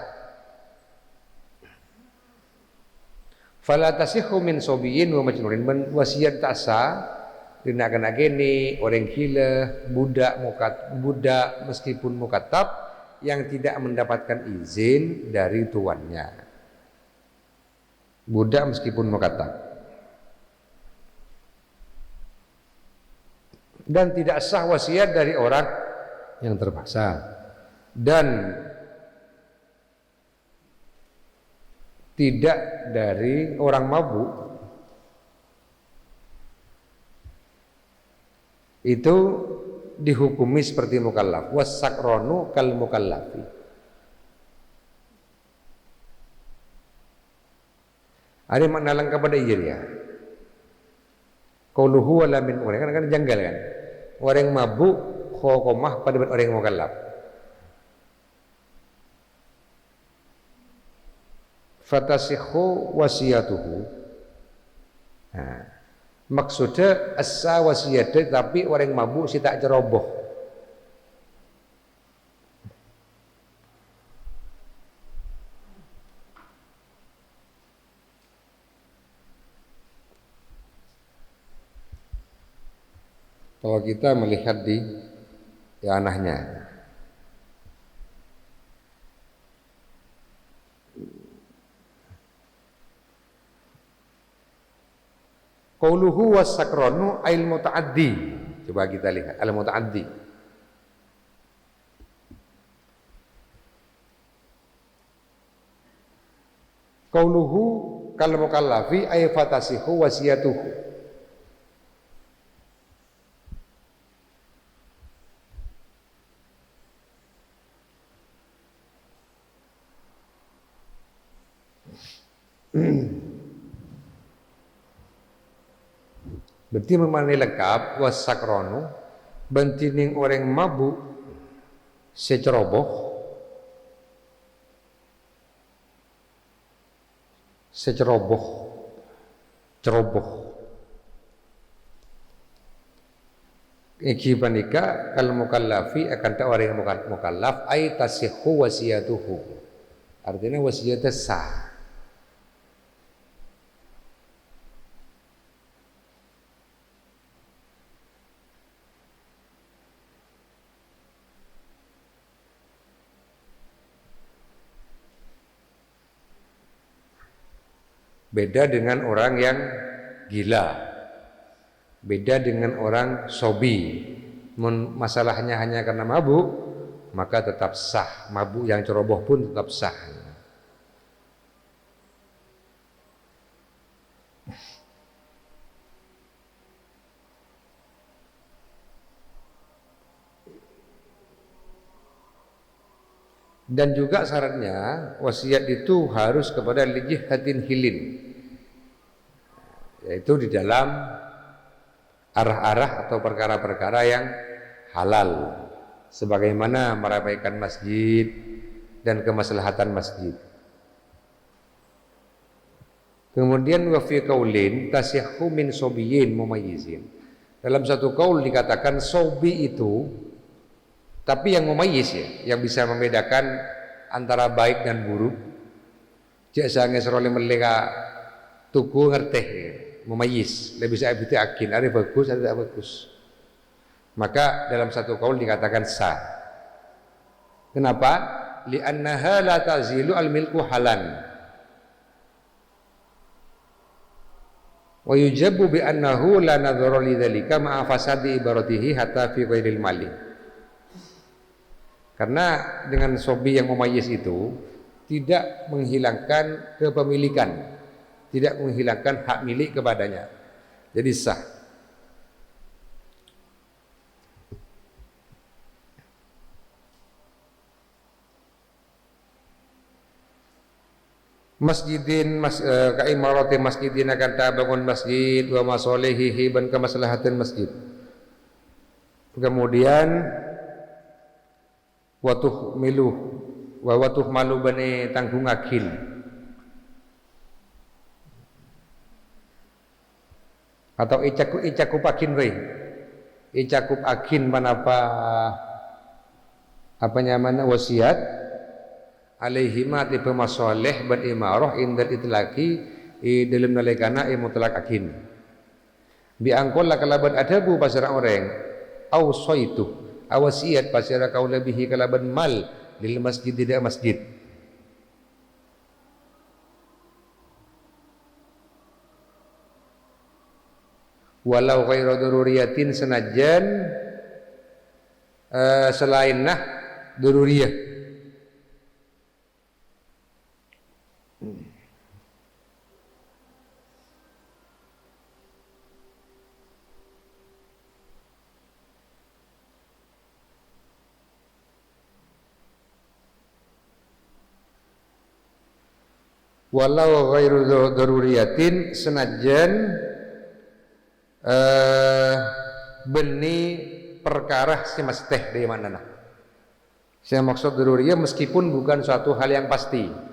Fala tasihhu min sobiyin wa majnunin, wasiat tak sah dina kana gini orang gila, budak meskipun mukatab yang tidak mendapatkan izin dari tuannya. Budak meskipun mukatab. Dan tidak sah wasiat dari orang yang terpaksa. Dan tidak dari orang mabuk. Itu dihukumi seperti mukallaf, wasakronu kal mukallafi. Ada makna lengkap pada iya ya. Qauluhu wala min orang kan janggal kan. Orang mabuk khokomah pada orang yang mukallaf. Fatasihhu wasiyatuhu. Nah, maksudnya asa wasiatnya tapi orang mabuk si tak ceroboh. Kalau kita melihat di anahnya, qauluhu wasakronu ail muta'addi. Coba kita lihat al muta'addi. Qauluhu kal mukallafi ay fatasihu wasiyatuhu. Berarti memanai lengkap wasakronu bentining orang mabuk seceroboh ceroboh iki panika kal mukallafi akan ta orang yang mukallaf ay tasihhu wasiyatuhu, artinya wasiatnya sah. Beda dengan orang yang gila, beda dengan orang sobi. Masalahnya hanya karena mabuk, maka tetap sah. Mabuk yang ceroboh pun tetap sah. Dan juga syaratnya wasiat itu harus kepada lijihatin hilin, yaitu di dalam arah-arah atau perkara-perkara yang halal, sebagaimana meramaikan masjid dan kemaslahatan masjid. Kemudian wa fi qaulin tasihhu min sobiyin mumayyizin. Dalam satu kaul dikatakan sobi itu tapi yang mumayyiz ya, yang bisa membedakan antara baik dan buruk. Cek sange serole meleka tuku ngerteh ya. Mumayyiz, lebih bisa itu akin, ada bagus ada tidak bagus. Maka dalam satu kaul dikatakan sah. Kenapa? Li'annaha la tazilu al-milku halan. Wa yujabu bi annahu la nadhara li dzalika ma'a fasadi ibaratihi hatta fi ghairil mali. Karena dengan sobi yang mumayyiz itu tidak menghilangkan kepemilikan, tidak menghilangkan hak milik kepadanya. Jadi sah. Masjidin kaimarati masjidin akan tak bangun masjid wa masalihihi ban kemaslahatan masjid. Kemudian watuh malu bani tanggung akil. Atau icakup akin we. Icakup akin manapa apa nyaman wasiat alaihima tipe masoleh ban imarah indal itlaqi dalam nalikana mutlak akin bi angkol kalaban adabu pasara orang au soitu awasiat pasara kau lebihi kalaban mal lil masjid tidak masjid walau ghairu daruriyatin senajan selain daruriyah. Walau ghairu daruriyatin senajan beni perkara si mesteh dari mana nah. Saya maksud daruriyah meskipun bukan suatu hal yang pasti.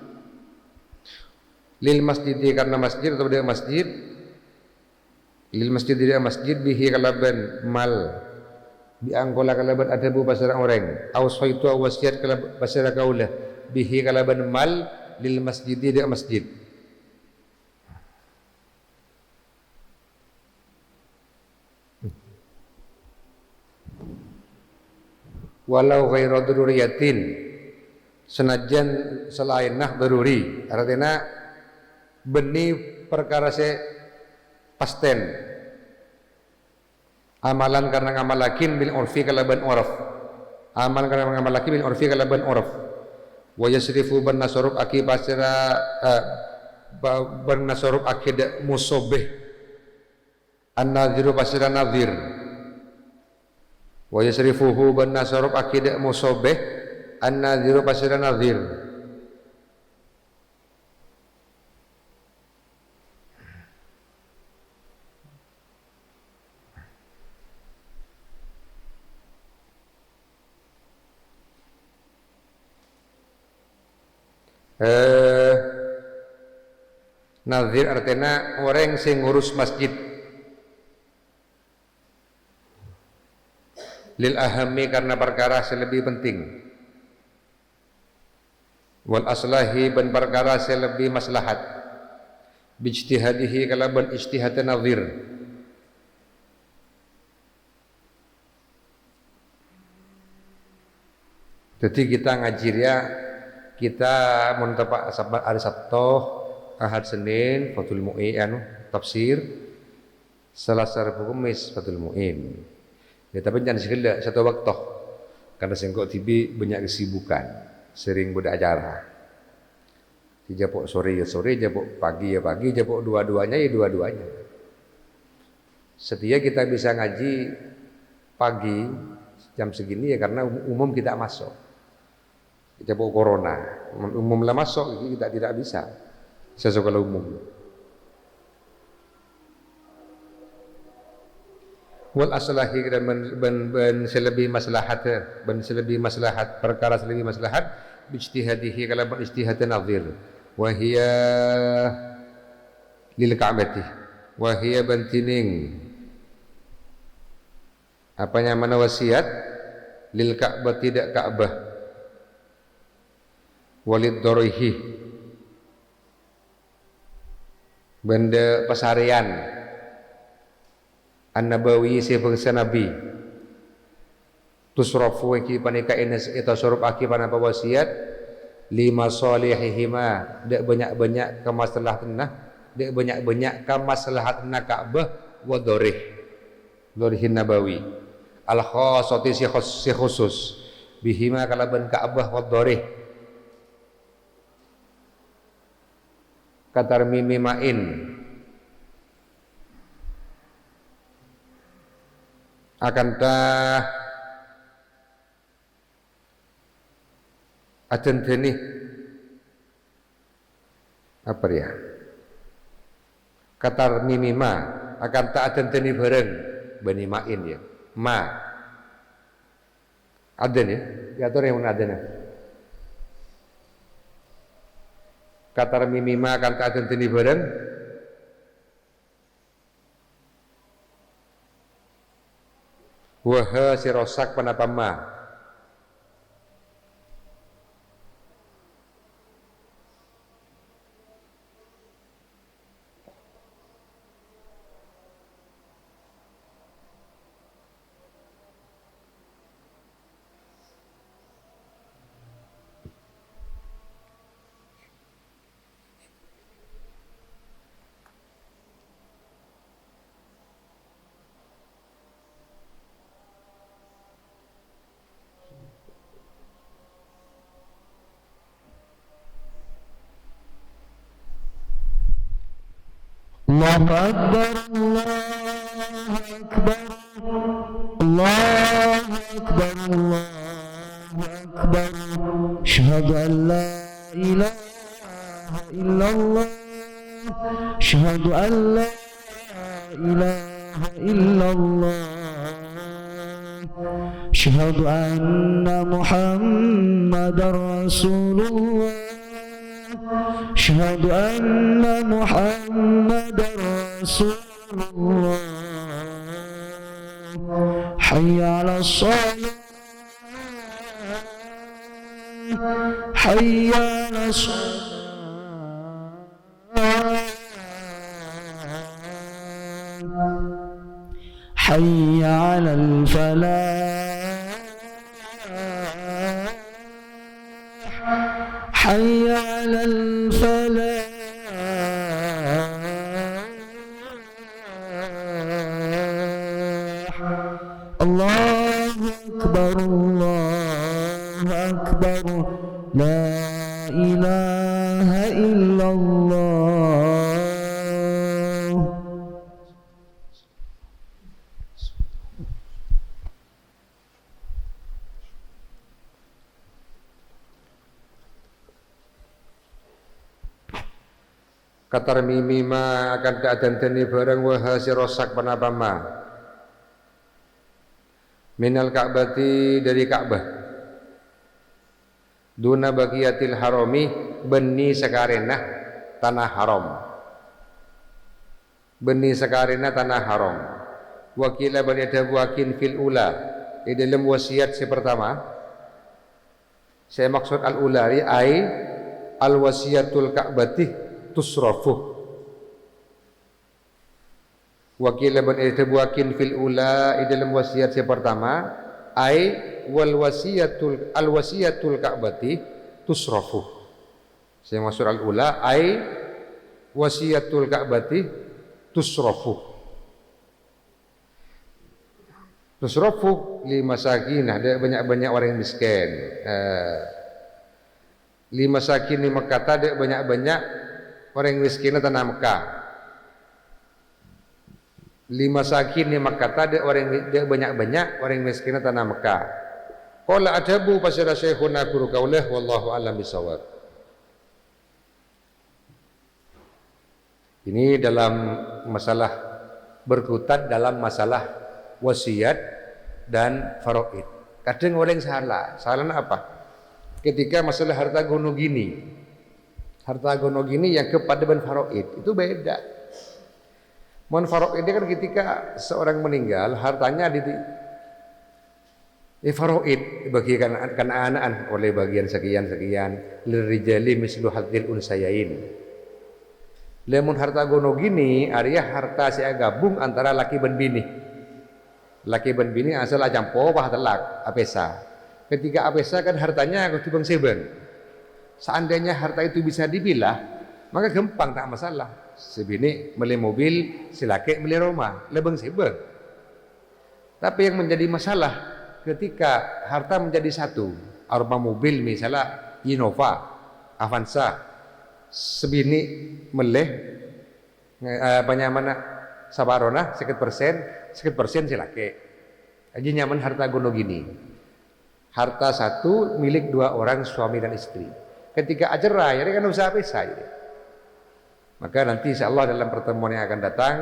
Lil masjid karena masjid atau tidak masjid. Lil masjid tidak masjid bihi kalaban mal bi angkola kalaban adabu pasara orang. Ausaitu wasiat kalaban pasara kaulah bihi kalaban mal lil masjid tidak masjid. Walau ghairu daruriyatin senajan selain daruri artinya beni perkara se pasten amalan karena ngamalakin bil urfi kalaban uraf amalan karena ngamalakin bil urfi kalaban uraf wa yasrifu ban nasrub aki pasira ban nasrub akid musobeh an-nadhiru pasira nadhir wa yasrifuhu ban nasrub akid musobeh an-nadhiru pasira nadhir. Nazir artinya orang sing ngurus masjid lil ahami karena perkara selebih penting wal aslahi ban perkara selebih maslahat bijtihadihi kalaban ijtihad nazir jadi kita ngajiria kita mentepak hari Sabtu, Ahad Senin, Fathul Mu'in, tafsir, Selasa Rabu Kamis, Fathul Mu'in. Ya tapi jangan segala satu waktu, karena sengkok tibi banyak kesibukan, sering beracara. Japok sore ya sore, japok pagi ya pagi, japok dua-duanya ya dua-duanya. Setia kita bisa ngaji pagi jam segini ya karena umum kita masuk. Kita bawa corona, umumlah masuk kita tidak bisa sesuatu umum. Wal aslahi dan ben selebih maslahat, perkara selebih maslahat bijtihadihi kalau ijtihad nazir wa hiya lil ka'bati wa hiya bantining apanya mana wasiat lil ka'bah tidak Ka'bah walid dorihi benda pasarian an-nabawi si bangsa nabi tusrafu ki panika ines eta surup aki panapa wasiat lima salihihima dak banyak-banyak kemaslahatna dak banyak-banyak kemaslahatna Ka'bah wa dorihin nabawi al khassati si khusus bihima kalaban Ka'bah wa dorih katar mimimain akan tah ajen deni apa ya katar mimima akan tak ajen deni bareng bani main ya ma aden ya diatur yang mana aden ya katar mimima akan tak ajen deni bareng waha sirosak panapama Allahu Akbar, Allahu Akbar, Allahu Akbar. Asyhadu an la ilaha illallah, asyhadu an la ilaha illallah, asyhadu anna Muhammadar Rasulullah, asyhadu anna Muhammadar Rasulullah. Hayya 'alas shalah, hayya 'alas shalah, hayya 'alal falah, hayya 'alal falah. Allahu Akbar, Allahu Akbar, la ilaha illallah. katar mimima akan ta'adantani barang waha sirosak panapama minal ka'bati dari Ka'bah duna bagiyatil harami beni sakarenah tanah haram beni sakarenah tanah haram wakila balida wakin fil ula di dalam wasiat si pertama saya maksud al ulari ai al wasiatul ka'bati tusrafu wakila balida wakin fil ula di dalam wasiat si pertama ai wal wasiyatul al wasiyatul ka'bati tusrafu saya maksud al ula ai wasiyatul ka'bati tusrafu tusrafu li masakin ada banyak-banyak orang miskin li masakin di Mekah ada banyak-banyak orang miskin tanah Mekah lima sakin di Makkah ada orang banyak-banyak orang miskin tanah Mekah. Qala adabu pasira syekhuna guru kaulah wallahu alam bisawab. Ini dalam masalah berkutat dalam masalah wasiat dan faraid. Kadang orang salah apa? Ketika masalah harta gono gini yang kepada ben faraid itu beda. Mon faraid ini kan ketika seorang meninggal hartanya faraid bagikan anak-anak oleh bagian sekian lirijali mislu hadzil unsayain. Lemon harta gono gini area harta saya gabung antara laki dan bini asal ajampo pah telak apesa. Ketika apesa kan hartanya kutubang seben. Seandainya harta itu bisa dipilah maka gampang tak masalah. Sebini beli mobil, si laki beli rumah, lebeng sibuk. Tapi yang menjadi masalah ketika harta menjadi satu, arba mobil misalnya Innova, Avanza, sebini meleh banyak mana sabarona sekian persen si laki. Aja nyaman harta gono gini. Harta satu milik dua orang suami dan istri. Ketika cerai, ini kan usaha pisah. Maka nanti insya Allah dalam pertemuan yang akan datang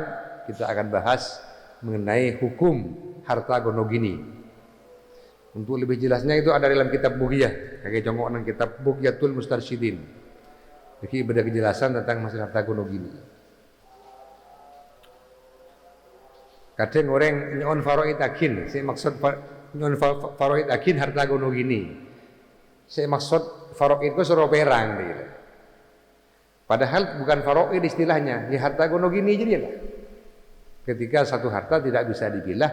kita akan bahas mengenai hukum harta gono gini. Untuk lebih jelasnya itu ada dalam kitab Bughiyah, kakek jongkok nang kitab Bughyatul Mustarsyidin. Jadi ada kejelasan tentang masalah harta gono gini. Kadang orang nyon faroid akin, saya maksud nyon faroid akin harta gono gini. Saya maksud faroid itu suruh perang gitu. Padahal bukan faroid istilahnya, ya harta gono gini jadi lah. Ketika satu harta tidak bisa dipilah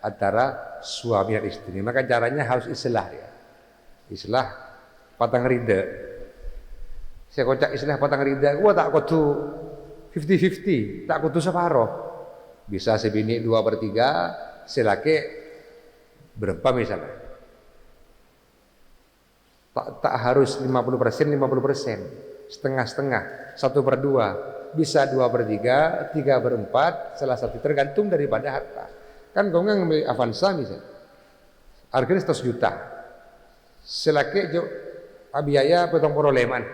antara suami dan istri, maka caranya harus islah ya. Islah patang rida. Saya kocak islah patang rida, gua tak kudu 50-50, tak kudu separuh. Bisa sebini 2/3, selaki berapa misalnya. Tak harus 50%, 50%, setengah-setengah, 1/2, bisa 2/3, 3/4, salah satu tergantung daripada harta. Kan kau nggak ngambil Avanza misalnya, harganya 100 juta, selaki jo biaya potong perolehan,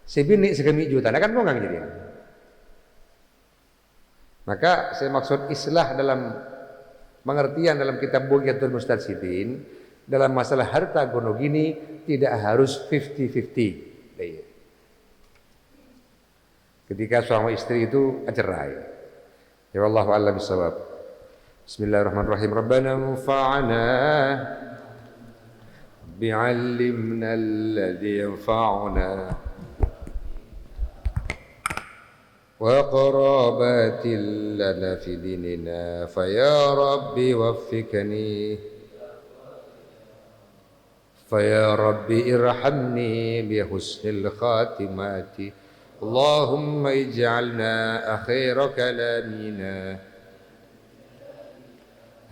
sebini segemi juta, nah kan kau nggak jadi. Maka saya maksud islah dalam pengertian dalam kitab Bughyatul Mustarsyidin dalam masalah harta gono gini tidak harus 50-50. Ketika suami istri itu cerai. Ya wallahu a'lam bishawab. Bismillahirrahmanirrahim. Rabbana anfa'na bi'allimna alladhi yanfa'una وقرابات لنا في ديننا فيا ربي وفقني فيا ربي ارحمني بحسن الخاتمات اللهم اجعلنا أخير كلامنا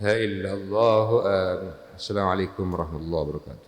لا إله إلا الله آمين. السلام عليكم ورحمة الله وبركاته.